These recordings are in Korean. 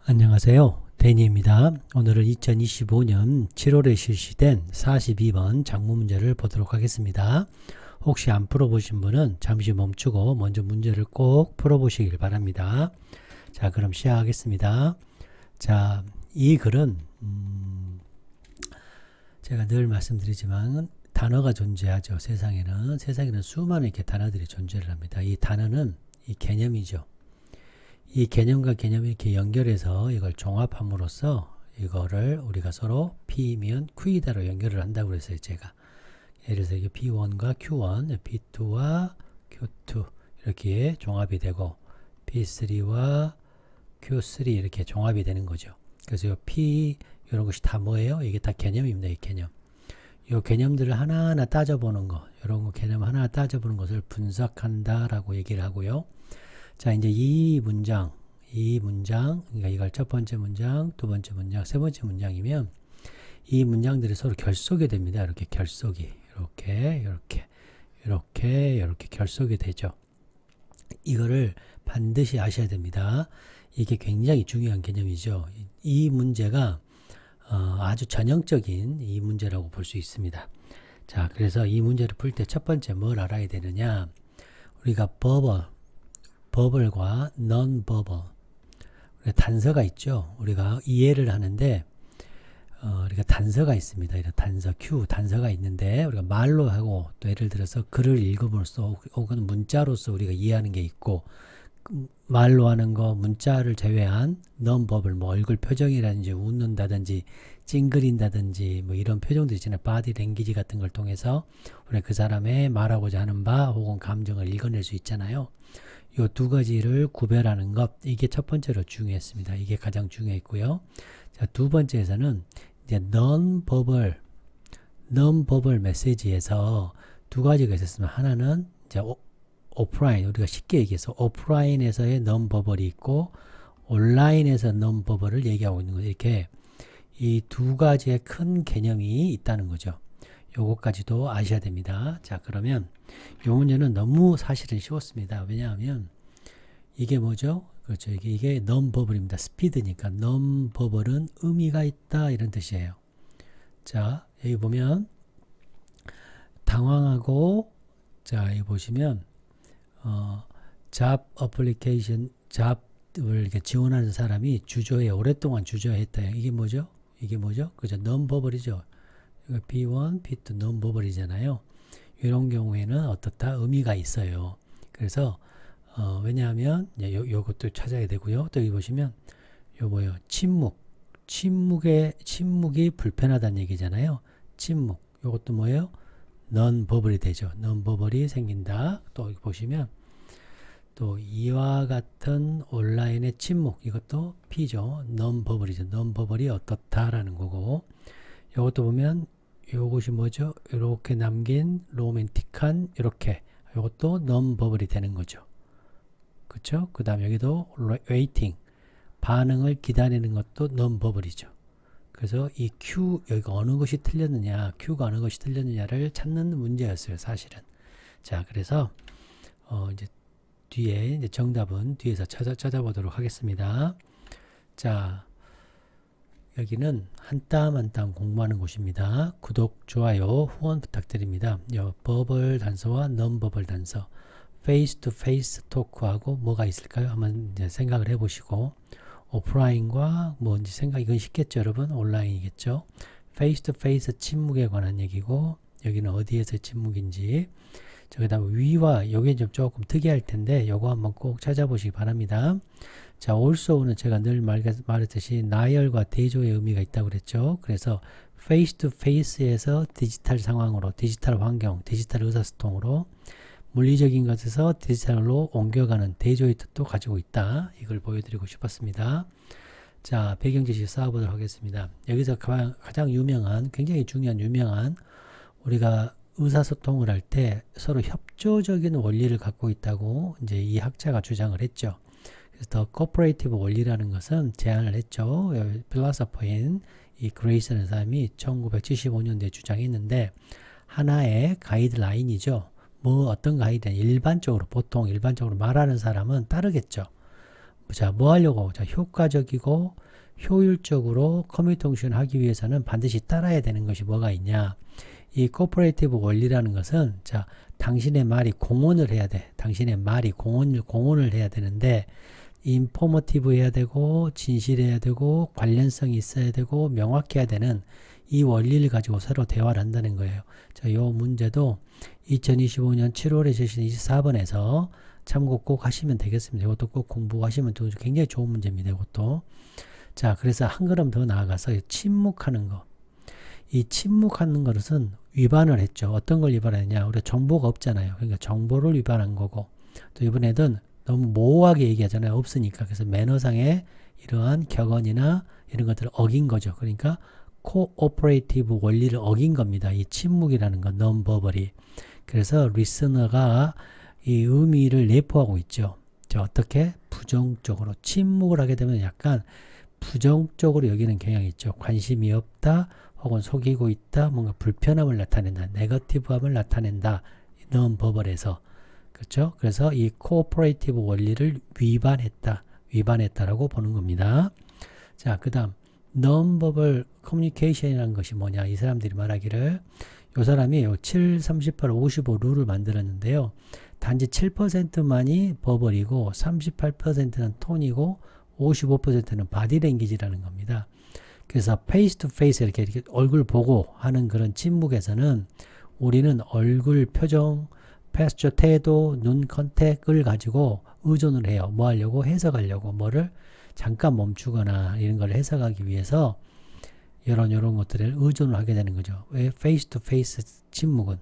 안녕하세요. 데니입니다. 오늘은 2025년 7월에 실시된 42번 작문 문제를 보도록 하겠습니다. 혹시 안 풀어보신 분은 잠시 멈추고 먼저 문제를 꼭 풀어보시길 바랍니다. 자, 그럼 시작하겠습니다. 자, 이 글은 제가 늘 말씀드리지만 단어가 존재하죠. 세상에는 수많은 이렇게 단어들이 존재를 합니다. 이 단어는 이 개념이죠. 이 개념과 개념이 이렇게 연결해서 이걸 종합함으로써 이거를 우리가 서로 P면 Q이다로 연결을 한다고 그랬어요. 제가 예를 들어서 이게 P1과 Q1, P2와 Q2 이렇게 종합이 되고 P3와 Q3 이렇게 종합이 되는 거죠. 그래서 이 P 이런 것이 다 뭐예요? 이게 다 개념입니다. 이 개념. 이 개념들을 하나하나 따져보는 거, 이런 거 개념 하나 따져보는 것을 분석한다라고 얘기를 하고요. 자, 이제 이 문장, 그러니까 이걸 첫 번째 문장, 두 번째 문장, 세 번째 문장이면 이 문장들이 서로 결속이 됩니다. 이렇게 결속이, 이렇게 결속이 되죠. 이거를 반드시 아셔야 됩니다. 이게 굉장히 중요한 개념이죠. 이 문제가 아주 전형적인 이 문제라고 볼 수 있습니다. 자, 그래서 이 문제를 풀 때 첫 번째 뭘 알아야 되느냐? 우리가 버블과 non-verbal 단서가 있죠. 우리가 이해를 하는데 우리가 단서가 있습니다. 이런 단서, Q 단서가 있는데 우리가 말로 하고 또 예를 들어서 글을 읽음으로써 혹은 문자로서 우리가 이해하는 게 있고 말로 하는 거 문자를 제외한 non-verbal 뭐 얼굴 표정이라든지 웃는다든지 찡그린다든지 뭐 이런 표정들 있잖아요. 바디 랭귀지 같은 걸 통해서 우리가 그 사람의 말하고자 하는 바 혹은 감정을 읽어낼 수 있잖아요. 이 두 가지를 구별하는 것, 이게 첫 번째로 중요했습니다. 이게 가장 중요했고요. 자, 두 번째에서는 이제 non-verbal 메시지에서 두 가지가 있었으면 하나는 이제 오프라인, 우리가 쉽게 얘기해서 오프라인에서의 non-verbal이 있고 온라인에서 non-verbal을 얘기하고 있는 거죠. 이렇게 이 두 가지의 큰 개념이 있다는 거죠. 요것까지도 아셔야 됩니다. 자, 그러면 이 문제는 너무 사실은 쉬웠습니다. 왜냐하면 이게 뭐죠? 그렇죠. 이게 non-verbal입니다. 스피드니까 non-verbal은 의미가 있다 이런 뜻이에요. 자, 여기 보면 당황하고 자, 여기 보시면 job application, job을 이렇게 지원하는 사람이 주저해 오랫동안 주저했다. 이게 뭐죠? 그죠? non-verbal이죠. P1, P2 non-verbal이잖아요. 이런 경우에는 어떻다? 의미가 있어요. 그래서 왜냐하면 요것도 찾아야 되고요. 또 여기 보시면 요 뭐요? 침묵이 불편하다는 얘기잖아요. 침묵. 요것도 뭐예요? non-verbal이 되죠. non-verbal이 생긴다. 또 여기 보시면 또 이와 같은 온라인의 침묵. 이것도 P죠. non-verbal이죠. non-verbal이 어떻다라는 거고. 요것도 보면 요것이 뭐죠? 이렇게 남긴 로맨틱한 이렇게 요것도 non-verbal이 되는 거죠. 그쵸? 그 다음 여기도 waiting 반응을 기다리는 것도 non-verbal이죠. 그래서 이 Q 여기가 어느 것이 틀렸느냐 Q가 어느 것이 틀렸느냐를 찾는 문제였어요. 사실은. 자, 그래서 이제 뒤에 이제 정답은 뒤에서 찾아보도록 하겠습니다. 자, 여기는 한 땀 한 땀 공부하는 곳입니다. 구독, 좋아요, 후원 부탁드립니다. 버벌 단서와 non-verbal 단서, face to face 토크하고 뭐가 있을까요? 한번 이제 생각을 해보시고 오프라인과 뭔지 이건 쉽겠죠, 여러분? 온라인이겠죠. face to face 침묵에 관한 얘기고 여기는 어디에서 침묵인지. 그 다음에 위와 요게 좀 조금 특이할 텐데 요거 한번 꼭 찾아보시기 바랍니다. 자, also는 제가 늘 말했듯이 나열과 대조의 의미가 있다고 그랬죠. 그래서 face to face에서 디지털 상황으로, 디지털 환경, 디지털 의사소통으로 물리적인 것에서 디지털로 옮겨가는 대조의 뜻도 가지고 있다. 이걸 보여드리고 싶었습니다. 자, 배경지식 쌓아보도록 하겠습니다. 여기서 가장 유명한, 굉장히 중요한 우리가 의사소통을 할 때 서로 협조적인 원리를 갖고 있다고 이제 이 학자가 주장을 했죠. 그래서 더 코퍼레이티브 원리라는 것은 제안을 했죠. 필로소퍼인 이 그레이스라는 사람이 1975년도에 주장했는데 하나의 가이드라인이죠. 뭐 어떤 가이드라인 보통 일반적으로 말하는 사람은 따르겠죠. 자, 뭐 하려고? 자, 효과적이고 효율적으로 커뮤니케이션 하기 위해서는 반드시 따라야 되는 것이 뭐가 있냐? 이 코퍼레이티브 원리라는 것은 자, 당신의 말이 공언을 해야 돼. 당신의 말이 공언을 해야 되는데 인포머티브 해야 되고 진실해야 되고 관련성이 있어야 되고 명확해야 되는 이 원리를 가지고 서로 대화를 한다는 거예요. 자, 요 문제도 2025년 7월에 제시된 24번에서 참고 꼭 하시면 되겠습니다. 이것도 꼭 공부하시면 굉장히 좋은 문제입니다. 이것도. 자, 그래서 한 걸음 더 나아가서 침묵하는 거. 이 침묵하는 것은 위반을 했죠. 어떤 걸 위반했냐? 우리가 정보가 없잖아요. 그러니까 정보를 위반한 거고. 또 이번에는 너무 모호하게 얘기하잖아요. 없으니까. 그래서 매너상의 이러한 격언이나 이런 것들을 어긴 거죠. 그러니까 코오퍼레이티브 원리를 어긴 겁니다. 이 침묵이라는 건 non-verbally. 그래서 리스너가 이 의미를 내포하고 있죠. 자, 어떻게? 부정적으로 침묵을 하게 되면 약간 부정적으로 여기는 경향이 있죠. 관심이 없다, 혹은 속이고 있다, 뭔가 불편함을 나타낸다, 네거티브함을 나타낸다. non-verbal에서. 그렇죠? 그래서 이 코오퍼레이티브 원리를 위반했다라고 보는 겁니다. 자, 그 다음 non-verbal communication이라는 것이 뭐냐? 이 사람들이 말하기를 이 사람이 7, 38, 55 룰을 만들었는데요. 단지 7%만이 버벌이고 38%는 톤이고 55%는 바디랭귀지라는 겁니다. 그래서 페이스 투 페이스 이렇게 얼굴 보고 하는 그런 침묵에서는 우리는 얼굴 표정, 페스처 태도, 눈 컨택을 가지고 의존을 해요. 뭐 하려고? 해석하려고. 뭐를? 잠깐 멈추거나 이런 걸 해석하기 위해서 이런 것들을 의존을 하게 되는 거죠. 왜? 페이스 투 페이스 침묵은.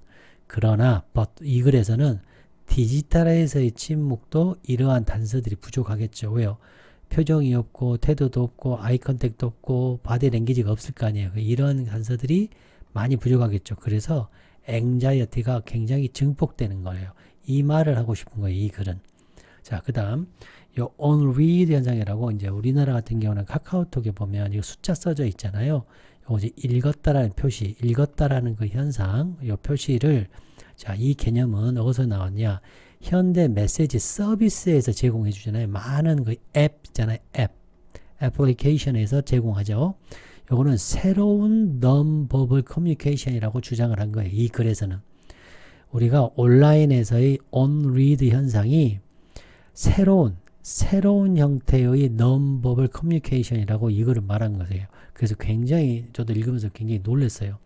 그러나 이 글에서는 디지털에서의 침묵도 이러한 단서들이 부족하겠죠. 왜요? 표정이 없고 태도도 없고 아이 컨택도 없고 바디 랭귀지가 없을 거 아니에요. 이런 단서들이 많이 부족하겠죠. 그래서 앵자이어티가 굉장히 증폭되는 거예요. 이 말을 하고 싶은 거예요. 이 글은. 자, 그 다음 요 on read 현상이라고 이제 우리나라 같은 경우는 카카오톡에 보면 이 숫자 써져 있잖아요. 요거 이제 읽었다라는 표시, 읽었다라는 그 현상, 요 표시를 자, 이 개념은 어디서 나왔냐? 현대 메시지 서비스에서 제공해 주잖아요. 많은 그 앱 있잖아요. 애플리케이션에서 제공하죠. 요거는 새로운 non-verbal communication이라고 주장을 한 거예요. 이 글에서는. 우리가 온라인에서의 on-read 현상이 새로운 형태의 non-verbal communication이라고 이거를 말한 거예요. 그래서 굉장히 저도 읽으면서 굉장히 놀랐어요.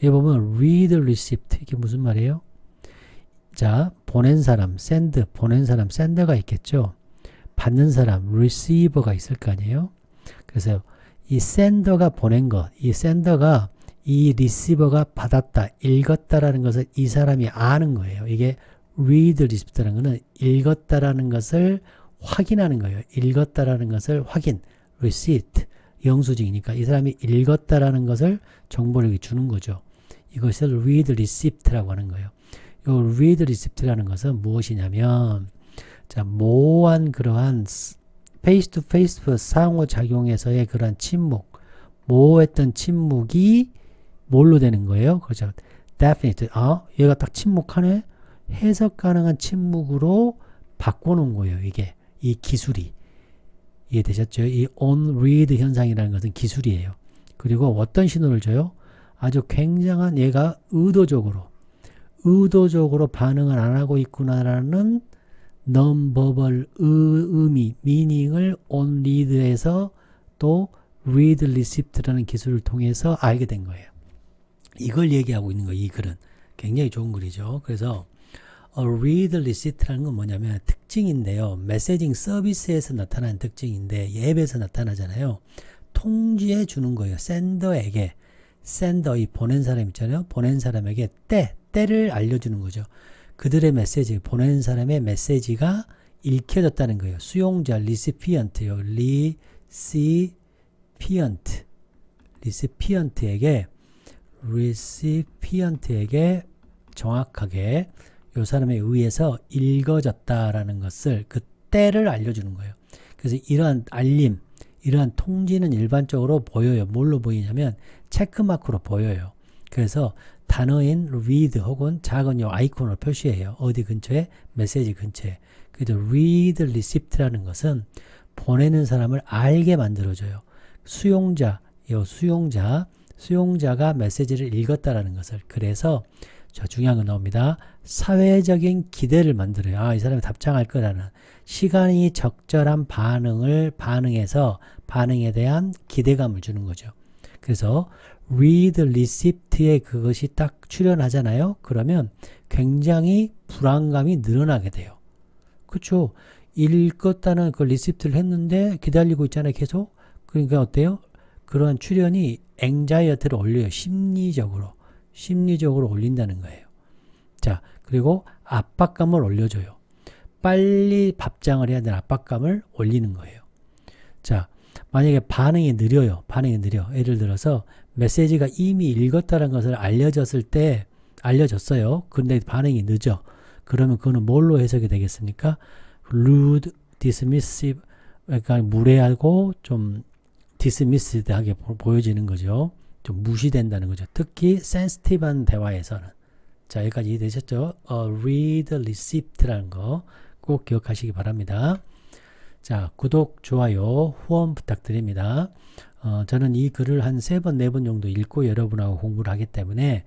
여기 보면 read, receipt 이게 무슨 말이에요? 자, 보낸 사람, send, 보낸 사람, sender가 있겠죠. 받는 사람, receiver가 있을 거 아니에요. 그래서 이 sender가 보낸 것, 이 sender가 이 receiver가 받았다, 읽었다라는 것을 이 사람이 아는 거예요. 이게 read, receive라는 것은 읽었다라는 것을 확인하는 거예요. 읽었다라는 것을 확인, receipt, 영수증이니까 이 사람이 읽었다라는 것을 정보를 주는 거죠. 이것을 read, received라고 하는 거예요. 이 read, received라는 것은 무엇이냐면, 자, 모호한 그러한 페이스 투 페이스 상호작용에서의 그러한 침묵, 모호했던 침묵이 뭘로 되는 거예요? 그렇죠. definite, 얘가 딱 침묵하네? 해석 가능한 침묵으로 바꿔놓은 거예요. 이게, 이 기술이. 이해되셨죠? 이 on read 현상이라는 것은 기술이에요. 그리고 어떤 신호를 줘요? 아주 굉장한 얘가 의도적으로 반응을 안 하고 있구나라는 non-verbal 의미, meaning을 on read에서 또 read received라는 기술을 통해서 알게 된 거예요. 이걸 얘기하고 있는 거예요. 이 글은. 굉장히 좋은 글이죠. 그래서 read receipt라는 건 뭐냐면 특징인데요. 메시징 서비스에서 나타나는 특징인데 앱에서 나타나잖아요. 통지해 주는 거예요. sender에게. sender, 이 보낸 사람 있잖아요. 보낸 사람에게 때를 알려주는 거죠. 그들의 메시지, 보낸 사람의 메시지가 읽혀졌다는 거예요. 수용자, recipient요. recipient에게 정확하게 이 사람에 의해서 읽어졌다라는 것을 그 때를 알려주는 거예요. 그래서 이러한 알림, 이러한 통지는 일반적으로 보여요. 뭘로 보이냐면 체크마크로 보여요. 그래서 단어인 read 혹은 작은 요 아이콘으로 표시해요. 어디 근처에? 메시지 근처에. 그래서 read receipt라는 것은 보내는 사람을 알게 만들어줘요. 수용자가 메시지를 읽었다라는 것을. 그래서 저 중요한 거 나옵니다. 사회적인 기대를 만들어요. 아, 이 사람이 답장할 거라는 시간이 적절한 반응해서 반응에 대한 기대감을 주는 거죠. 그래서 read recept에 그것이 딱 출현하잖아요. 그러면 굉장히 불안감이 늘어나게 돼요. 그렇죠? 읽었다는 그 리시프트를 했는데 기다리고 있잖아요. 계속. 그러니까 어때요? 그런 출현이 앵자이어티를 올려요. 심리적으로 올린다는 거예요. 자, 그리고 압박감을 올려줘요. 빨리 답장을 해야 되는 압박감을 올리는 거예요. 자, 만약에 반응이 느려. 예를 들어서 메시지가 이미 읽었다는 것을 알려졌어요. 근데 반응이 늦어. 그러면 그거는 뭘로 해석이 되겠습니까? rude, dismissive, 그러니까 무례하고 좀 dismissed하게 보여지는 거죠. 좀 무시된다는 거죠. 특히 sensitive한 대화에서는. 자, 여기까지 이해되셨죠? read recept라는 거 꼭 기억하시기 바랍니다. 자, 구독, 좋아요, 후원 부탁드립니다. 저는 이 글을 한 3번, 4번 정도 읽고 여러분하고 공부를 하기 때문에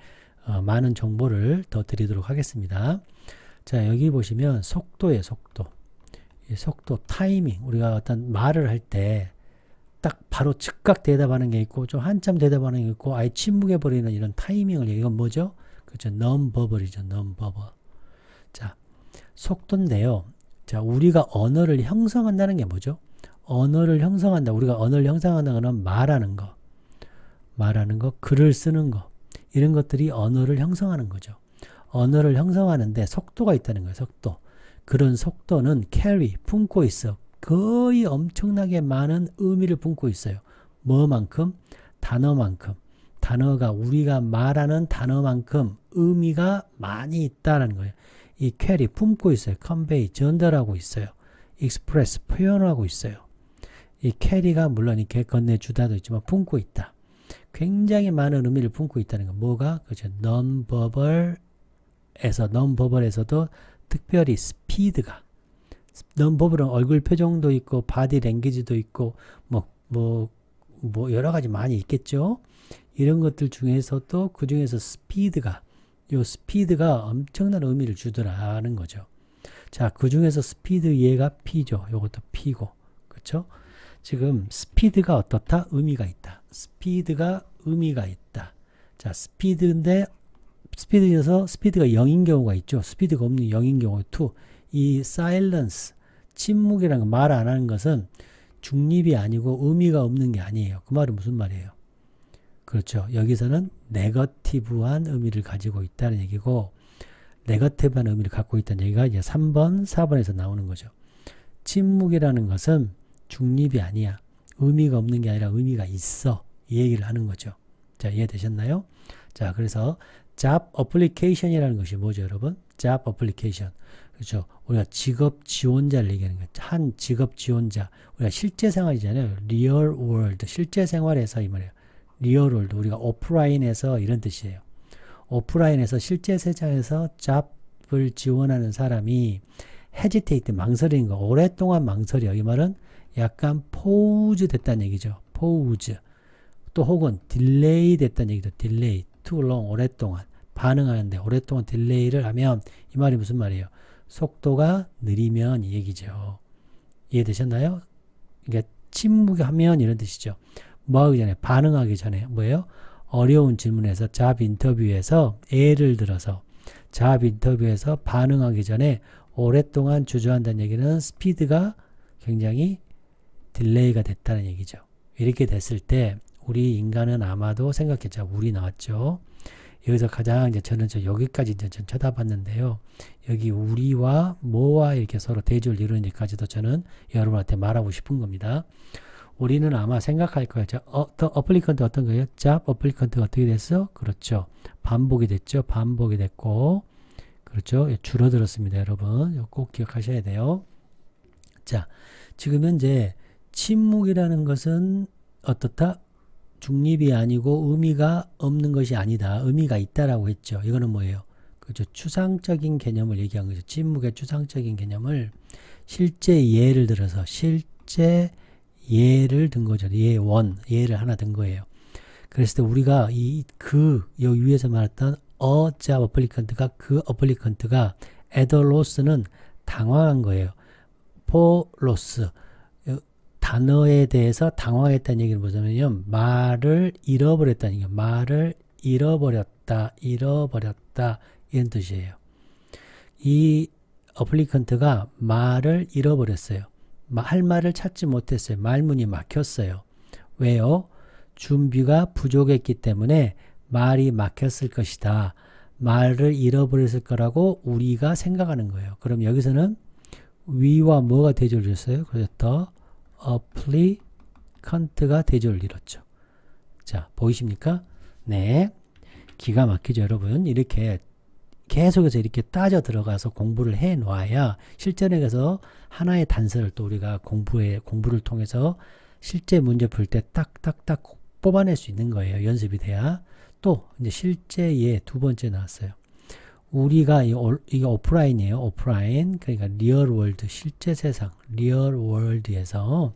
많은 정보를 더 드리도록 하겠습니다. 자, 여기 보시면 속도예요, 속도. 이 속도, 타이밍. 우리가 어떤 말을 할 때 딱 바로 즉각 대답하는 게 있고 좀 한참 대답하는 게 있고 아예 침묵해버리는 이런 타이밍을 이건 뭐죠? 그렇죠. non-verbal이죠. non-verbal. 자, 속도인데요. 자, 우리가 언어를 형성한다는 게 뭐죠? 언어를 형성한다. 우리가 언어를 형성한다는 건 말하는 거, 글을 쓰는 거 이런 것들이 언어를 형성하는 거죠. 언어를 형성하는데 속도가 있다는 거예요. 속도. 그런 속도는 carry, 품고 있어. 거의 엄청나게 많은 의미를 품고 있어요. 뭐만큼? 단어만큼. 단어가 우리가 말하는 단어만큼 의미가 많이 있다는 거예요. 이 carry, 품고 있어요. convey, 전달하고 있어요. express, 표현하고 있어요. 이 carry가 물론 이렇게 건네주다도 있지만 품고 있다. 굉장히 많은 의미를 품고 있다는 거. 뭐가? 그렇죠. non-verbal에서도 특별히 스피드가. non-verbal은 얼굴 표정도 있고 바디 랭귀지도 있고 뭐 여러 가지 많이 있겠죠. 이런 것들 중에서도 그 중에서 스피드가 엄청난 의미를 주더라는 거죠. 자, 그 중에서 스피드 얘가 P죠. 요것도 P고. 그렇죠? 지금 스피드가 어떻다? 의미가 있다. 스피드가 의미가 있다. 자, 스피드에서 스피드가 0인 경우가 있죠. 스피드가 없는 0인 경우 2. 이 silence, 침묵이라는 말 안 하는 것은 중립이 아니고 의미가 없는 게 아니에요. 그 말은 무슨 말이에요? 그렇죠. 여기서는 네거티브한 의미를 가지고 있다는 얘기고 네거티브한 의미를 갖고 있다는 얘기가 이제 3번, 4번에서 나오는 거죠. 침묵이라는 것은 중립이 아니야. 의미가 없는 게 아니라 의미가 있어. 이 얘기를 하는 거죠. 자, 이해되셨나요? 자, 그래서 job application이라는 것이 뭐죠, 여러분? job application. 그렇죠. 우리가 직업 지원자를 얘기하는 거예요. 한 직업 지원자. 우리가 실제 생활이잖아요. real world. 실제 생활에서 이 말이에요. 리얼 월드. 우리가 오프라인에서 이런 뜻이에요. 오프라인에서 실제 세상에서 잡을 지원하는 사람이 hesitate, 망설이는 거. 오랫동안 망설여. 이 말은 약간 pause 됐다는 얘기죠. pause. 또 혹은 delay 됐다는 얘기죠. delay. too long. 오랫동안. 반응하는데 오랫동안 딜레이를 하면 이 말이 무슨 말이에요? 속도가 느리면 이 얘기죠. 이해되셨나요? 그러니까 침묵하면 이런 뜻이죠. 뭐 하기 전에? 반응하기 전에. 뭐예요? 어려운 질문에서 잡 인터뷰에서 예를 들어서 잡 인터뷰에서 반응하기 전에 오랫동안 주저한다는 얘기는 스피드가 굉장히 딜레이가 됐다는 얘기죠. 이렇게 됐을 때 우리 인간은 아마도 생각했죠. 우리 나왔죠. 여기서 가장 이제 저는 여기까지 이제 전 쳐다봤는데요. 여기 우리와 뭐와 이렇게 서로 대조를 이루는지까지도 저는 여러분한테 말하고 싶은 겁니다. 우리는 아마 생각할 거예요. 더 어플리컨트 어떤 거예요? 잡 어플리컨트가 어떻게 됐어? 그렇죠. 반복이 됐죠. 반복이 됐고 그렇죠. 줄어들었습니다. 여러분 꼭 기억하셔야 돼요. 자, 지금 현재 침묵이라는 것은 어떻다? 중립이 아니고 의미가 없는 것이 아니다. 의미가 있다라고 했죠. 이거는 뭐예요? 그렇죠. 추상적인 개념을 얘기한 거죠. 침묵의 추상적인 개념을 실제 예를 들어서 실제 예를 든 거죠. 예를 하나 든 거예요. 그랬을 때 우리가 여기 위에서 말했던 a job applicant가 그 applicant가 at a loss는 당황한 거예요. for loss. 단어에 대해서 당황했다는 얘기는 뭐냐면요. 말을 잃어버렸다는 얘기예요. 말을 잃어버렸다. 이런 뜻이에요. 이 applicant가 말을 잃어버렸어요. 할 말을 찾지 못했어요. 말문이 막혔어요. 왜요? 준비가 부족했기 때문에 말이 막혔을 것이다. 말을 잃어버렸을 거라고 우리가 생각하는 거예요. 그럼 여기서는 위와 뭐가 대조를 이뤘어요? 그래서 더 applicant가 대조를 이뤘죠. 자, 보이십니까? 네. 기가 막히죠, 여러분. 이렇게 계속해서 이렇게 따져 들어가서 공부를 해 놔야 실전에 가서 하나의 단서를 또 우리가 공부를 통해서 실제 문제 풀 때 딱딱딱 뽑아낼 수 있는 거예요. 연습이 돼야. 또 이제 실제 예 두 번째 나왔어요. 우리가 이게 오프라인이에요. 오프라인. 그러니까 리얼 월드, 실제 세상, 리얼 월드에서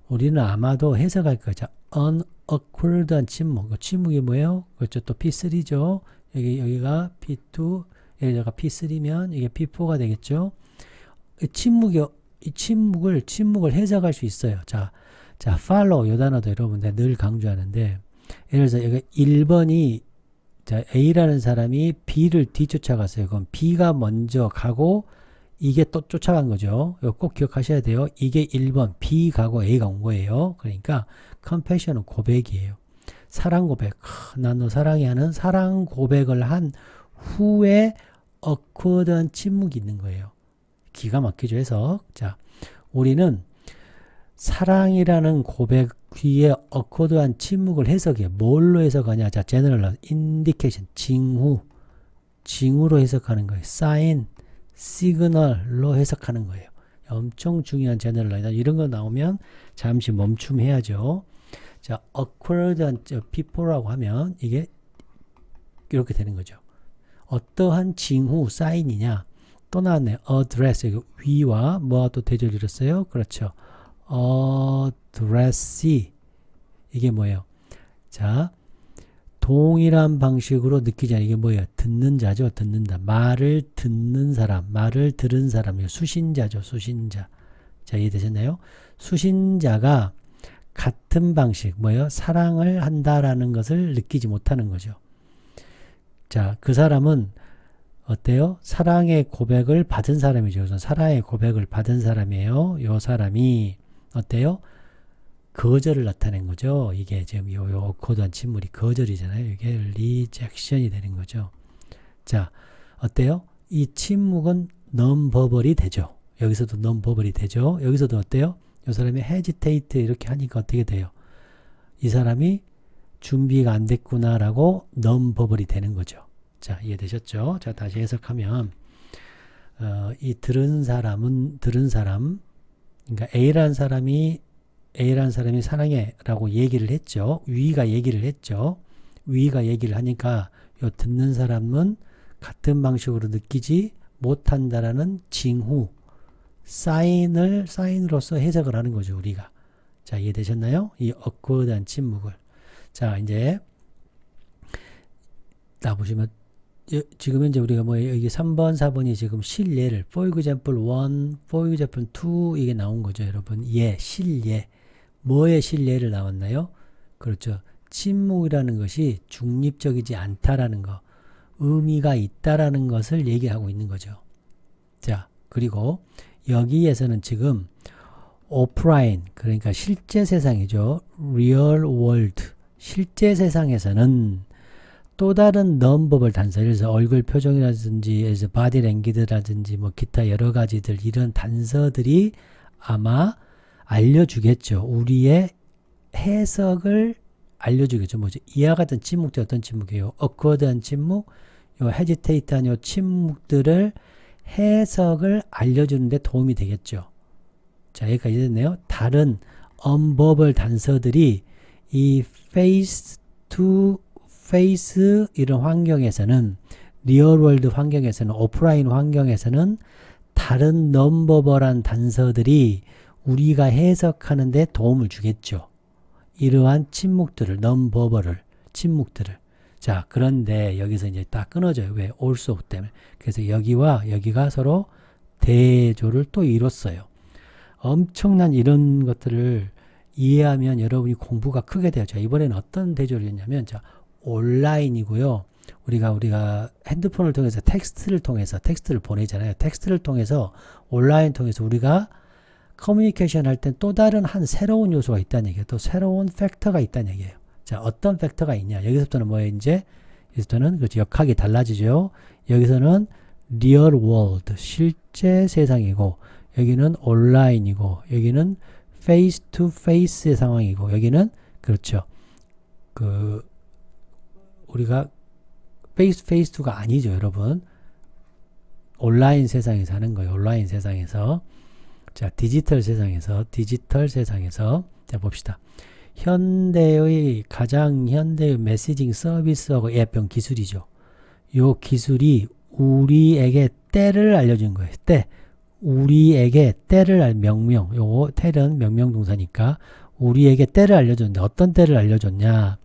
우리는 아마도 해석할 거죠. unaccord한 침묵. 침묵이 뭐예요? 그렇죠. 또 P3죠. 여기가 P2, 여기가 P3면 이게 P4가 되겠죠. 이 침묵을 해석할 수 있어요. 자, follow 요 단어도 여러분들 늘 강조하는데, 예를 들어서 여기 1번이 A라는 사람이 B를 뒤쫓아갔어요. 그럼 B가 먼저 가고 이게 또 쫓아간 거죠. 이거 꼭 기억하셔야 돼요. 이게 1번 B 가고 A가 온 거예요. 그러니까 confession은 고백이에요. 사랑 고백. 난 너 사랑해 하는 사랑 고백을 한 후에 awkward한 침묵이 있는 거예요. 기가 막히죠, 해석. 자, 우리는 사랑이라는 고백 뒤에 awkward한 침묵을 해석해. 뭘로 해석하냐? 자, general, indication, 징후로 해석하는 거예요. sign, signal로 해석하는 거예요. 엄청 중요한 general. 이런 거 나오면 잠시 멈춤해야죠. 자, awkward한 people라고 하면 이게 이렇게 되는 거죠. 어떠한 징후, 사인이냐? 또 나왔네요. address, 위와 뭐와 또 대조를 이뤘어요? 그렇죠. addressee, 이게 뭐예요? 자, 동일한 방식으로 느끼지 않아요. 이게 뭐예요? 듣는 자죠. 듣는다. 말을 듣는 사람, 말을 들은 사람, 수신자죠. 수신자. 자, 이해되셨나요? 수신자가 같은 방식, 뭐예요? 사랑을 한다라는 것을 느끼지 못하는 거죠. 자, 그 사람은 어때요? 사랑의 고백을 받은 사람이죠. 우선 사랑의 고백을 받은 사람이에요. 요 사람이 어때요? 거절을 나타낸 거죠. 이게 지금 요 코드한 침물이 거절이잖아요. 이게 리젝션이 되는 거죠. 자, 어때요? 이 침묵은 non-verbal이 되죠. 여기서도 non-verbal이 되죠. 여기서도 어때요? 이 사람이 hesitate 이렇게 하니까 어떻게 돼요? 이 사람이 준비가 안 됐구나라고 non-verbal이 되는 거죠. 자, 이해되셨죠? 자, 다시 해석하면 이 들은 사람, 그러니까 A라는 사람이 사랑해라고 얘기를 했죠. 위가 얘기를 했죠. 위가 얘기를 하니까 요 듣는 사람은 같은 방식으로 느끼지 못한다라는 징후, 사인으로서 해석을 하는 거죠, 우리가. 자, 이해되셨나요? 이 awkward한 침묵을. 자, 이제 나 보시면 지금 현재 우리가 뭐예요? 여기 3번, 4번이 지금 실예를 for example 1, for example 2 이게 나온 거죠, 여러분. 실예. 뭐의 실예를 나왔나요? 그렇죠. 침묵이라는 것이 중립적이지 않다라는 거, 의미가 있다라는 것을 얘기하고 있는 거죠. 자, 그리고 여기에서는 지금 오프라인, 그러니까 실제 세상이죠. real world, 실제 세상에서는 또 다른 non-verbal 단서, 예를 들어서 얼굴 표정이라든지 body language라든지 뭐 기타 여러 가지들, 이런 단서들이 아마 알려주겠죠. 우리의 해석을 알려주겠죠. 뭐죠? 이와 같은 침묵도 어떤 침묵이에요? awkward한 침묵, 요 hesitate한 요 침묵들을 해석을 알려주는 데 도움이 되겠죠. 자, 여기까지 됐네요. 다른 unverbal 단서들이 이 face to face 이런 환경에서는, 리얼월드 환경에서는, 오프라인 환경에서는 다른 non-verbal한 단서들이 우리가 해석하는데 도움을 주겠죠. 이러한 침묵들을, non-verbal을, 침묵들을. 자, 그런데 여기서 이제 딱 끊어져요. 왜? also 때문에. 그래서 여기와 여기가 서로 대조를 또 이뤘어요. 엄청난 이런 것들을 이해하면 여러분이 공부가 크게 돼요. 자, 이번에는 어떤 대조를 했냐면, 자, 온라인이고요. 우리가 핸드폰을 통해서 텍스트를 보내잖아요. 텍스트를 통해서, 온라인 통해서 우리가 커뮤니케이션 할 땐 또 다른 한 새로운 요소가 있다는 얘기예요. 또 새로운 팩터가 있다는 얘기예요. 자, 어떤 팩터가 있냐. 여기서부터는 뭐예요, 이제? 여기서부터는, 그렇죠. 역학이 달라지죠. 여기서는 real world, 실제 세상이고, 여기는 온라인이고, 여기는 face to face의 상황이고, 여기는, 그렇죠. 우리가 face to가 아니죠, 여러분. 온라인 세상에서 하는 거예요. 온라인 세상에서. 자, 디지털 세상에서. 자, 봅시다. 가장 현대의 메시징 서비스하고 앱형 기술이죠. 요 기술이 우리에게 때를 알려준 거예요. 때. 우리에게 때를 명명. 요거 때는 명명동사니까 우리에게 때를 알려줬는데 어떤 때를 알려줬냐.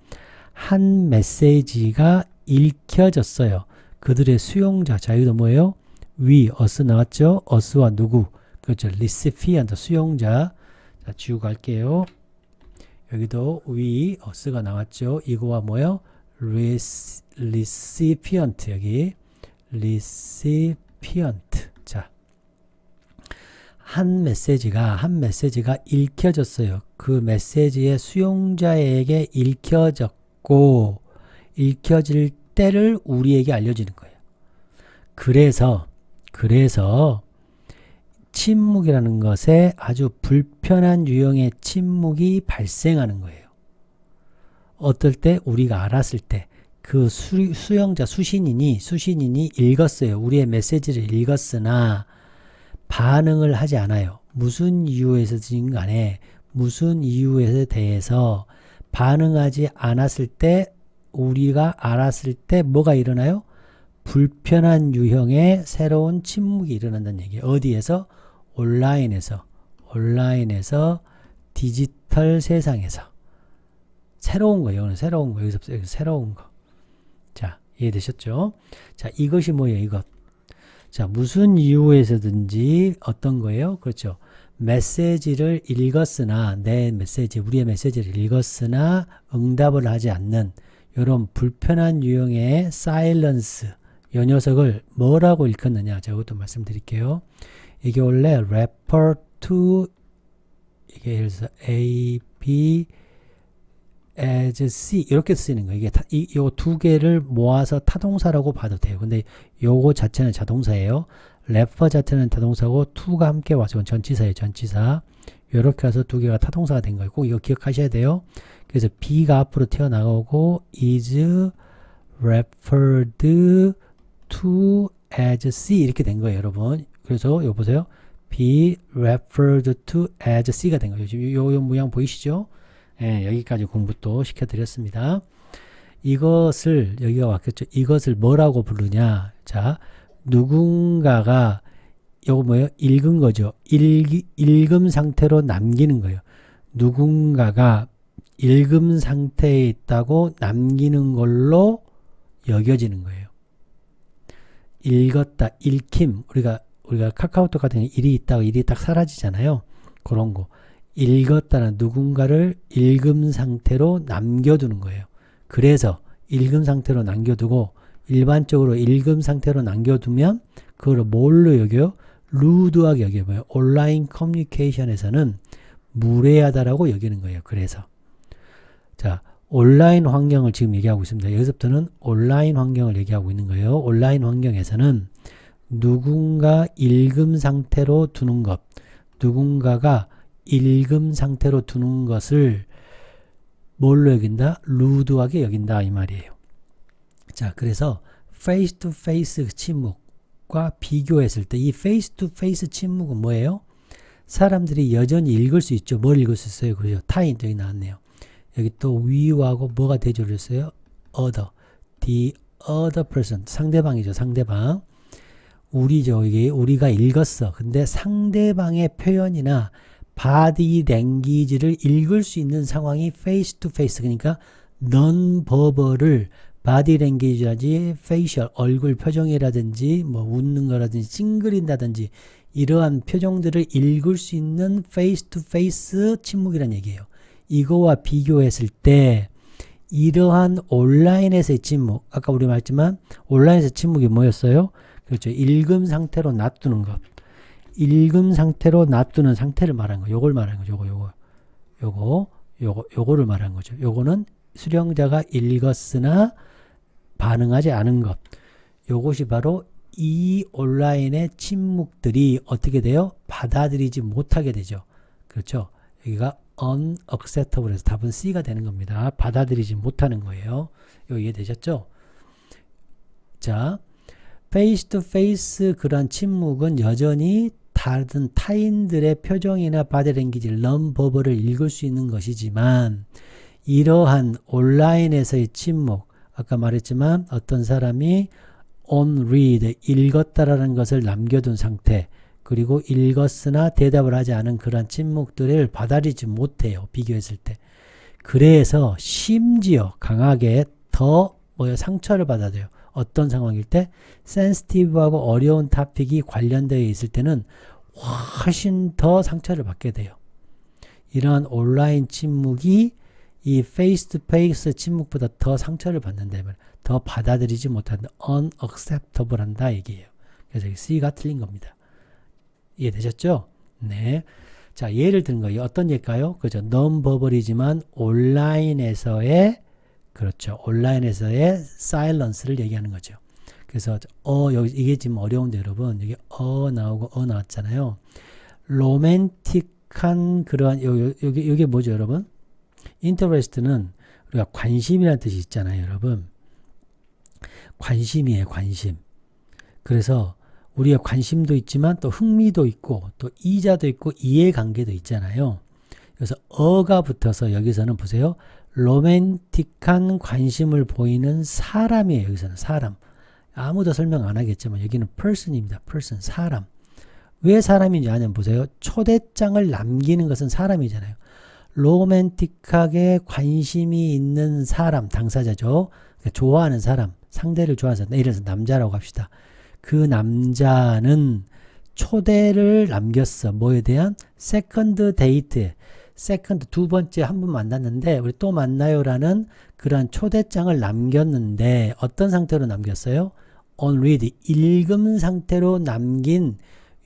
한 메시지가 읽혀졌어요. 그들의 수용자. 자, 여기도 뭐예요? we, us 나왔죠? us와 누구? 그렇죠. recipient, 수용자. 자, 지우고 갈게요. 여기도 we, us가 나왔죠? 이거와 뭐예요? recipient. 여기. recipient. 자. 한 메시지가 읽혀졌어요. 그 메시지의 수용자에게 읽혀졌고, 읽혀질 때를 우리에게 알려주는 거예요. 그래서 침묵이라는 것에 아주 불편한 유형의 침묵이 발생하는 거예요. 어떨 때? 우리가 알았을 때. 그 수용자, 수신인이 읽었어요. 우리의 메시지를 읽었으나 반응을 하지 않아요. 무슨 이유에서든 간에 무슨 이유에 대해서 반응하지 않았을 때, 우리가 알았을 때 뭐가 일어나요? 불편한 유형의 새로운 침묵이 일어난다는 얘기예요. 어디에서? 온라인에서 디지털 세상에서. 새로운 거예요. 이거는 새로운 거. 여기서 새로운 거. 자, 이해되셨죠? 자, 이것이 뭐예요? 이것. 자, 무슨 이유에서든지 어떤 거예요? 그렇죠. 메시지를 읽었으나, 우리의 메시지를 읽었으나 응답을 하지 않는 이런 불편한 유형의 사일런스, 이 녀석을 뭐라고 읽었느냐? 제가 그것도 말씀드릴게요. 이게 원래 refer to, 이게 예를 들어서 A, B, as C 이렇게 쓰이는 거예요. 이게 요 두 개를 모아서 타동사라고 봐도 돼요. 근데 요거 자체는 자동사예요. refer 자체는 타동사고 to가 함께 와서 전치사예요. 전치사. 요렇게 해서 두 개가 타동사가 된 거예요. 꼭 이거 기억하셔야 돼요. 그래서 B가 앞으로 튀어나가고 is referred to as C 이렇게 된 거예요, 여러분. 그래서 요 보세요. be referred to as C가 된 거예요. 지금 요 모양 보이시죠? 예, 여기까지 공부 또 시켜드렸습니다. 이것을, 여기가 왔겠죠. 이것을 뭐라고 부르냐. 자, 누군가가, 요거 뭐예요? 읽은 거죠. 읽음 상태로 남기는 거예요. 누군가가 읽음 상태에 있다고 남기는 걸로 여겨지는 거예요. 읽었다, 읽힘. 우리가 카카오톡 같은 경우 일이 있다고 일이 딱 사라지잖아요. 그런 거. 읽었다는 누군가를 읽음 상태로 남겨두는 거예요. 그래서 읽음 상태로 남겨두고 일반적으로 읽음 상태로 남겨두면 그걸 뭘로 여겨요? 루드하게 여겨요. 뭐예요? 온라인 커뮤니케이션에서는 무례하다라고 여기는 거예요. 그래서 자, 온라인 환경을 지금 얘기하고 있습니다. 여기서부터는 온라인 환경을 얘기하고 있는 거예요. 온라인 환경에서는 누군가 읽음 상태로 두는 것, 누군가가 읽음 상태로 두는 것을 뭘로 여긴다? 루드하게 여긴다 이 말이에요. 자, 그래서 face to face 침묵과 비교했을 때 이 face to face 침묵은 뭐예요? 사람들이 여전히 읽을 수 있죠. 뭘 읽을 수 있어요? 그죠? 타인 여기 나왔네요. 여기 또 we하고 뭐가 대조를 했어요? other. the other person. 상대방이죠. 상대방. 우리죠. 이게 우리가 읽었어. 근데 상대방의 표현이나 바디 랭귀지를 읽을 수 있는 상황이 페이스 투 페이스, 그러니까 non-verbal을 바디 랭귀지라든지 페이셜 얼굴 표정이라든지 뭐 웃는 거라든지 찡그린다든지 이러한 표정들을 읽을 수 있는 페이스 투 페이스 침묵이란 얘기예요. 이거와 비교했을 때 이러한 온라인에서의 침묵, 아까 우리 말했지만 온라인에서 침묵이 뭐였어요? 그렇죠. 읽음 상태로 놔두는 것. 읽음 상태로 놔두는 상태를 말하는 거. 요걸 말하는 거죠. 요거를 말하는 거죠. 요거는 수령자가 읽었으나 반응하지 않은 것. 요것이 바로 이 온라인의 침묵들이 어떻게 돼요? 받아들이지 못하게 되죠. 그렇죠. 여기가 unacceptable에서 답은 C가 되는 겁니다. 받아들이지 못하는 거예요. 이거 이해되셨죠? 자, 페이스 투 페이스 그런 침묵은 여전히 다른 타인들의 표정이나 바디랭귀지를 non-verbal을 읽을 수 있는 것이지만 이러한 온라인에서의 침묵, 아까 말했지만 어떤 사람이 on read, 읽었다라는 것을 남겨둔 상태, 그리고 읽었으나 대답을 하지 않은 그런 침묵들을 받아들이지 못해요. 비교했을 때. 그래서 심지어 강하게 더 상처를 받아들여요. 어떤 상황일 때? 센시티브하고 어려운 토픽이 관련되어 있을 때는 훨씬 더 상처를 받게 돼요. 이러한 온라인 침묵이 이 페이스 투 페이스 침묵보다 더 상처를 받는다면 더 받아들이지 못한다. unacceptable 한다 얘기예요. 그래서 C가 틀린 겁니다. 이해되셨죠? 네. 자, 예를 든 거예요. 어떤 예일까요? 그죠? non-verbal이지만 온라인에서의 그렇죠. 온라인에서의 silence를 얘기하는 거죠. 그래서 여기 이게 지금 어려운데 여러분 여기 나오고 나왔잖아요. 로맨틱한 그러한 여기 뭐죠, 여러분? interest는 우리가 관심이라는 뜻이 있잖아요, 여러분. 관심이에요, 관심. 그래서 우리의 관심도 있지만 또 흥미도 있고 또 이자도 있고 이해관계도 있잖아요. 그래서 어가 붙어서 여기서는 보세요. 로맨틱한 관심을 보이는 사람이에요. 여기서는 사람. 아무도 설명 안 하겠지만 여기는 person입니다. person, 사람. 왜 사람인지 아냐면 보세요. 초대장을 남기는 것은 사람이잖아요. 로맨틱하게 관심이 있는 사람, 당사자죠. 그러니까 좋아하는 사람, 상대를 좋아하는 사람. 예를 들어서 남자라고 합시다. 그 남자는 초대를 남겼어. 뭐에 대한? 세컨드 데이트에. 세컨드 두 번째 한 번 만났는데 우리 또 만나요라는 그런 초대장을 남겼는데 어떤 상태로 남겼어요? on read, 읽음 상태로 남긴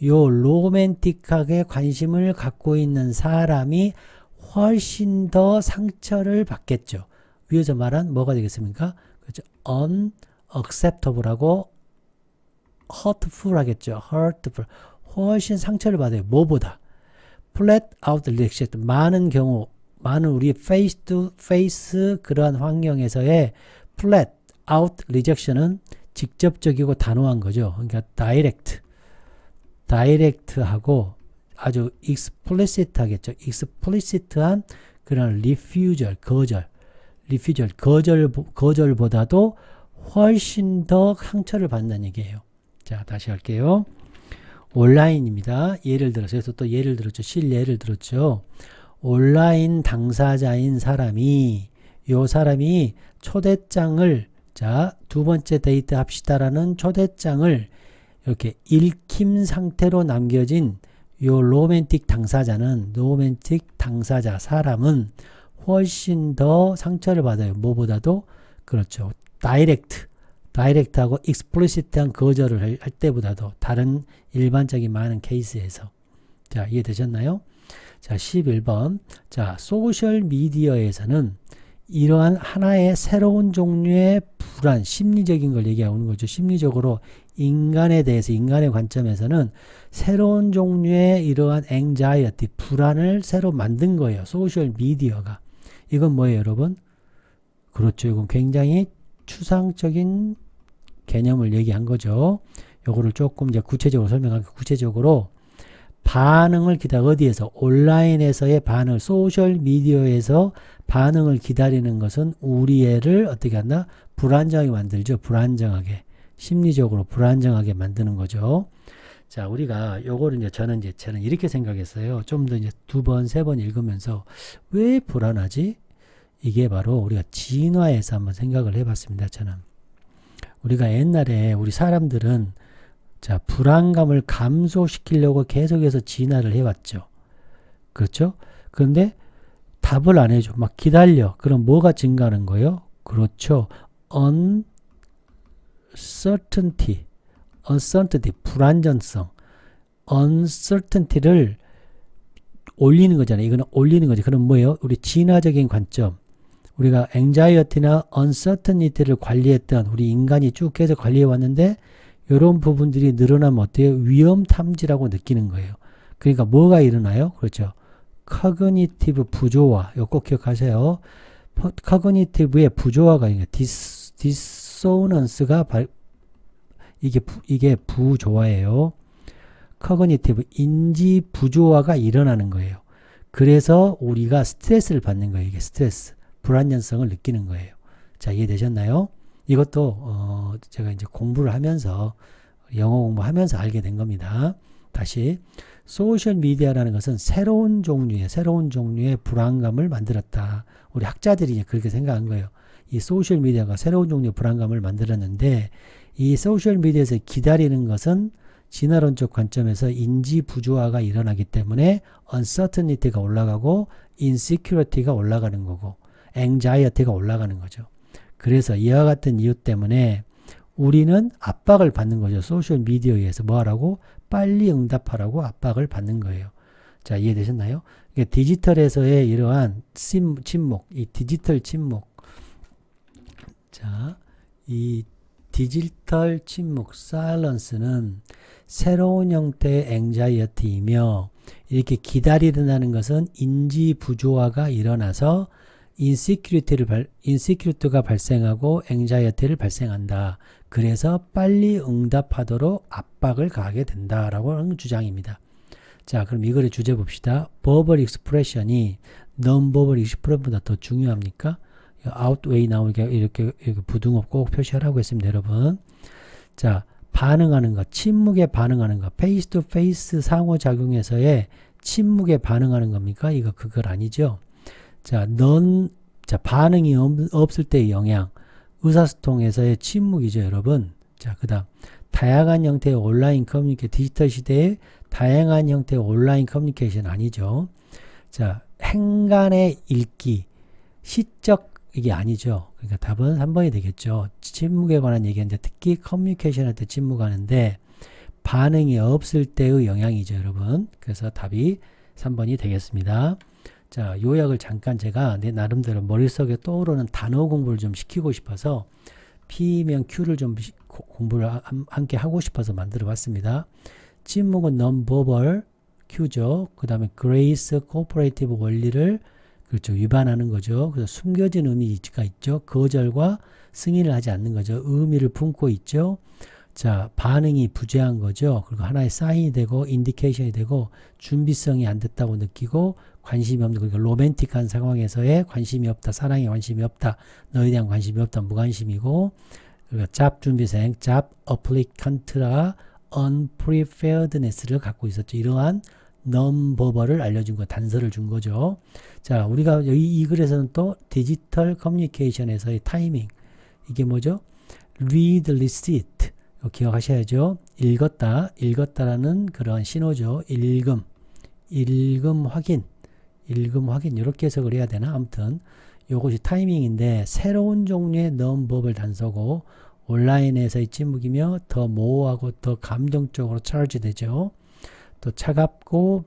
요 로맨틱하게 관심을 갖고 있는 사람이 훨씬 더 상처를 받겠죠. 위에서 말한 뭐가 되겠습니까? 그렇죠. unacceptable하고 hurtful 하겠죠. hurtful. 훨씬 상처를 받아요. 뭐보다? flat out rejection. 많은 경우, 많은 우리 face to face 그러한 환경에서의 flat out rejection은 직접적이고 단호한 거죠. 그러니까 direct하고 아주 explicit 하겠죠. explicit한 그런 refusal, 거절보다도 훨씬 더 상처를 받는 얘기예요. 자, 다시 할게요. 온라인입니다. 예를 들어서, 그래서 또 예를 들었죠. 실예를 들었죠. 온라인 당사자인 사람이, 요 사람이 초대장을, 자, 두 번째 데이트 합시다라는 초대장을 이렇게 읽힘 상태로 남겨진 요 로맨틱 당사자, 사람은 훨씬 더 상처를 받아요. 뭐보다도, 그렇죠. 다이렉트하고 explicit한 거절을 할 때보다도 다른 일반적인 많은 케이스에서. 자, 이해되셨나요? 자, 11번. 자, 소셜 미디어에서는 이러한 하나의 새로운 종류의 불안, 심리적인 걸 얘기하는 거죠. 심리적으로 인간에 대해서, 인간의 관점에서는 새로운 종류의 이러한 anxiety, 불안을 새로 만든 거예요. 소셜 미디어가. 이건 뭐예요, 여러분? 그렇죠. 이건 굉장히 추상적인 개념을 얘기한 거죠. 요거를 조금 이제 구체적으로 설명할게요. 구체적으로 반응을 어디에서? 온라인에서의 반응을, 소셜 미디어에서 반응을 기다리는 것은 우리 애를 어떻게 한다? 불안정하게 만들죠. 불안정하게. 심리적으로 불안정하게 만드는 거죠. 자, 우리가 요거를 이제 저는 이렇게 생각했어요. 좀 더 이제 두 번, 세 번 읽으면서 왜 불안하지? 이게 바로 우리가 진화에서 한번 생각을 해봤습니다. 저는 우리가 옛날에 우리 사람들은 자, 불안감을 감소시키려고 계속해서 진화를 해왔죠. 그렇죠? 그런데 답을 안 해줘. 막 기다려. 그럼 뭐가 증가하는 거예요? 그렇죠. uncertainty, 불안전성, uncertainty를 올리는 거잖아요. 이거는 올리는 거죠. 그럼 뭐예요? 우리 진화적인 관점. 우리가 anxiety나 uncertainty를 관리했던 우리 인간이 쭉 계속 관리해 왔는데 이런 부분들이 늘어나면 어때요? 위험 탐지라고 느끼는 거예요. 그러니까 뭐가 일어나요? 그렇죠. cognitive 부조화. 이거 꼭 기억하세요. cognitive의 부조화가 dissonance가 이게 부조화예요. cognitive 인지 부조화가 일어나는 거예요. 그래서 우리가 스트레스를 받는 거예요. 이게 스트레스, 불안정성을 느끼는 거예요. 자, 이해되셨나요? 이것도 제가 이제 공부를 하면서 영어 공부하면서 알게 된 겁니다. 다시 소셜 미디어라는 것은 새로운 종류의 불안감을 만들었다. 우리 학자들이 이제 그렇게 생각한 거예요. 이 소셜 미디어가 새로운 종류의 불안감을 만들었는데 이 소셜 미디어에서 기다리는 것은 진화론적 관점에서 인지 부조화가 일어나기 때문에 uncertainty가 올라가고 insecurity가 올라가는 거고 anxiety가 올라가는 거죠. 그래서 이와 같은 이유 때문에 우리는 압박을 받는 거죠. 소셜 미디어에 의해서 뭐하라고? 빨리 응답하라고 압박을 받는 거예요. 자, 이해되셨나요? 디지털에서의 이러한 침묵, 이 디지털 침묵. 자, 이 디지털 침묵, silence는 새로운 형태의 anxiety이며 이렇게 기다리는다는 것은 인지 부조화가 일어나서 인시큐리티가 발생하고 anxiety를 발생한다. 그래서 빨리 응답하도록 압박을 가하게 된다라고 하는 주장입니다. 자, 그럼 이거를 주제 봅시다. verbal expression이 non-verbal expression보다 더 중요합니까? outweigh 나오게 이렇게 부등호 꼭 표시하라고 했습니다, 여러분. 자, 반응하는 것, 침묵에 반응하는 것, face to face 상호작용에서의 침묵에 반응하는 겁니까? 이거 그걸 아니죠. 자, 반응이 없을 때의 영향, 의사소통에서의 침묵이죠, 여러분. 자, 그 다음, 다양한 형태의 온라인 커뮤니케이션, 디지털 시대의 다양한 형태의 온라인 커뮤니케이션 아니죠. 자, 행간의 읽기, 시적, 이게 아니죠. 그러니까 답은 3번이 되겠죠. 침묵에 관한 얘기인데 특히 커뮤니케이션 할 때 침묵하는데 반응이 없을 때의 영향이죠, 여러분. 그래서 답이 3번이 되겠습니다. 자, 요약을 잠깐 제가 내 나름대로 머릿속에 떠오르는 단어 공부를 좀 시키고 싶어서 P면 Q를 좀 공부를 함께 하고 싶어서 만들어 봤습니다. 침묵은 non-verbal Q죠. 그 다음에 grace, cooperative 원리를 그렇죠. 위반하는 거죠. 그래서 숨겨진 의미가 있죠. 거절과 승인을 하지 않는 거죠. 의미를 품고 있죠. 자, 반응이 부재한 거죠. 그리고 하나의 사인이 되고 인디케이션이 되고 준비성이 안 됐다고 느끼고 관심이 없는, 그러니까 로맨틱한 상황에서의 관심이 없다, 사랑에 관심이 없다, 너에 대한 관심이 없다, 무관심이고, 그러니까 잡 준비생, 잡 applicant라 unpreparedness를 갖고 있었죠. 이러한 non-verbal을 알려준 거, 단서를 준 거죠. 자, 우리가 이 글에서는 또 디지털 커뮤니케이션에서의 타이밍, 이게 뭐죠? read receipt, 기억하셔야죠. 읽었다라는 그런 신호죠. 읽음 확인, 이렇게 해석을 해야 되나? 아무튼 요것이 타이밍인데 새로운 종류의 non-verbal 단서고 온라인에서의 침묵이며 더 모호하고 더 감정적으로 차지 되죠. 또 차갑고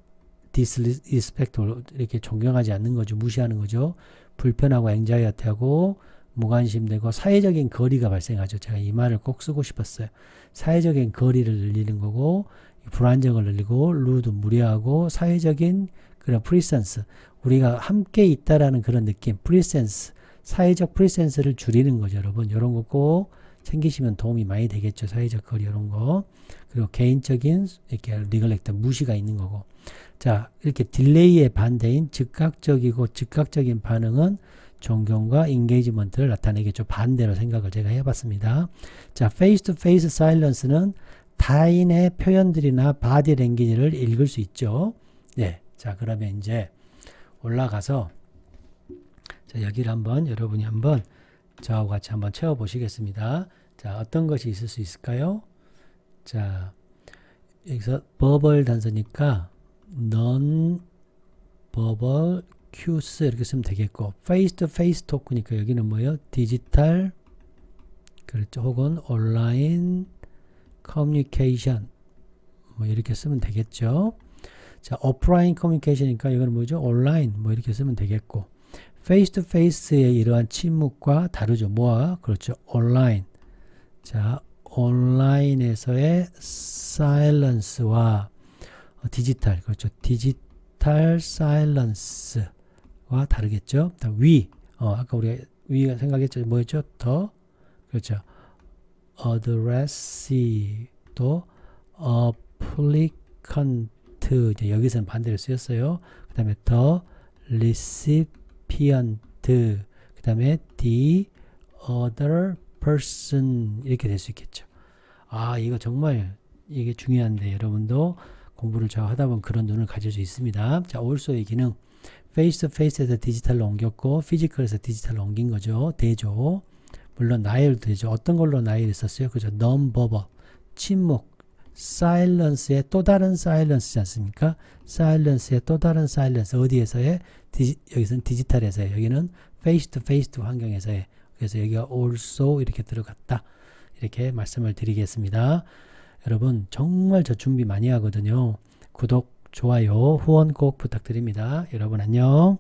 disrespectful, 이렇게 존경하지 않는 거죠. 무시하는 거죠. 불편하고 anxiety하고 무관심되고 사회적인 거리가 발생하죠. 제가 이 말을 꼭 쓰고 싶었어요. 사회적인 거리를 늘리는 거고 불안정을 늘리고 rude, 무례하고 사회적인 그런 presence, 우리가 함께 있다라는 그런 느낌, presence, 사회적 presence를 줄이는 거죠. 여러분, 이런 거 꼭 챙기시면 도움이 많이 되겠죠. 사회적 거리 이런 거. 그리고 개인적인 이렇게 neglect, 무시가 있는 거고. 자, 이렇게 딜레이의 반대인 즉각적인 반응은 존경과 인게이지먼트를 나타내겠죠. 반대로 생각을 제가 해봤습니다. 자, face to face silence는 타인의 표현들이나 바디 랭귀지를 읽을 수 있죠. 네. 자, 그러면 이제 올라가서 자, 여기를 한번 여러분이 한번 저하고 같이 한번 채워 보시겠습니다. 자, 어떤 것이 있을 수 있을까요? 자, 여기서 버벌 단서니까 non-verbal cues 이렇게 쓰면 되겠고, face-to-face 토크니까 여기는 뭐예요? 디지털, 그렇죠. 혹은 온라인 커뮤니케이션 뭐 이렇게 쓰면 되겠죠. 자, 오프라인 커뮤니케이션이니까 이거는 뭐죠? 온라인 뭐 이렇게 쓰면 되겠고, face-to-face의 이러한 침묵과 다르죠. 뭐와? 그렇죠. 온라인. 자, 온라인에서의 silence와 디지털, 그렇죠. 디지털 silence와 다르겠죠. 아까 우리가 위가 생각했죠. 뭐였죠? 더, 그렇죠. addressee 또 applicant 여기서는 반대로 쓰였어요. 그 다음에 the recipient 그 다음에 the other person 이렇게 될 수 있겠죠. 아, 이거 정말 이게 중요한데 여러분도 공부를 잘 하다 보면 그런 눈을 가질 수 있습니다. 자, also의 기능 face to face에서 디지털로 옮겼고 피지컬에서 디지털로 옮긴 거죠. 대조. 물론 나일도 되죠. 어떤 걸로 나일을 썼어요? 그죠? non-verbal 침묵. silence의 또 다른 silence지 않습니까? silence의 또 다른 silence 어디에서의? 여기서는 디지털에서의, 여기는 face to face 환경에서의. 그래서 여기가 also 이렇게 들어갔다. 이렇게 말씀을 드리겠습니다. 여러분 정말 저 준비 많이 하거든요. 구독, 좋아요, 후원 꼭 부탁드립니다. 여러분 안녕.